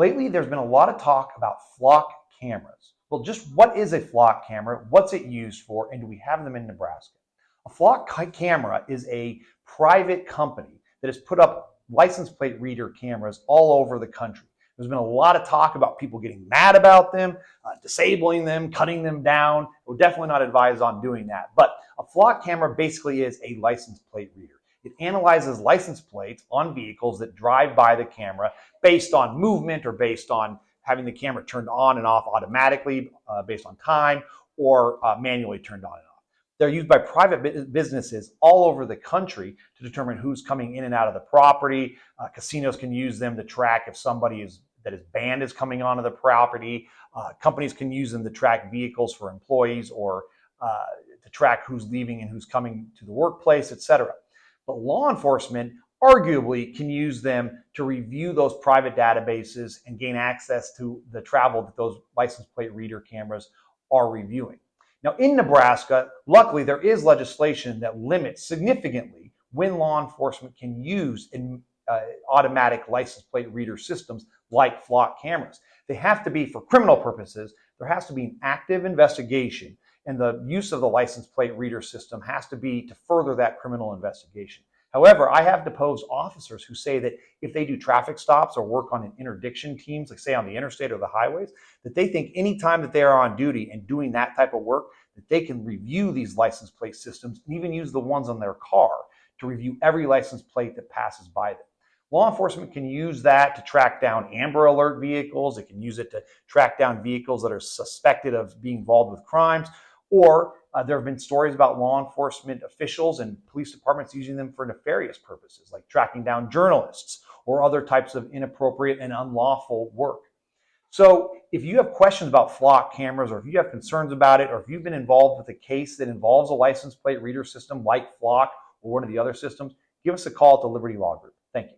Lately, there's been a lot of talk about flock cameras. Well, just what is a flock camera? What's it used for? And do we have them in Nebraska? A flock camera is a private company that has put up license plate reader cameras all over the country. There's been a lot of talk about people getting mad about them, disabling them, cutting them down. We're definitely not advised on doing that. But a flock camera basically is a license plate reader. It analyzes license plates on vehicles that drive by the camera based on movement or based on having the camera turned on and off automatically based on time or manually turned on and off. They're used by private businesses all over the country to determine who's coming in and out of the property. Casinos can use them to track if somebody that is banned is coming onto the property. Companies can use them to track vehicles for employees or to track who's leaving and who's coming to the workplace, etc. But law enforcement arguably can use them to review those private databases and gain access to the travel that those license plate reader cameras are reviewing. Now, in Nebraska, luckily, there is legislation that limits significantly when law enforcement can use automatic license plate reader systems like flock cameras. They have to be for criminal purposes. There has to be an active investigation, and the use of the license plate reader system has to be to further that criminal investigation. However, I have deposed officers who say that if they do traffic stops or work on interdiction teams, like say on the interstate or the highways, that they think anytime that they are on duty and doing that type of work, that they can review these license plate systems and even use the ones on their car to review every license plate that passes by them. Law enforcement can use that to track down Amber Alert vehicles. It can use it to track down vehicles that are suspected of being involved with crimes. Or there have been stories about law enforcement officials and police departments using them for nefarious purposes, like tracking down journalists or other types of inappropriate and unlawful work. So if you have questions about flock cameras, or if you have concerns about it, or if you've been involved with a case that involves a license plate reader system like flock or one of the other systems, give us a call at the Liberty Law Group. Thank you.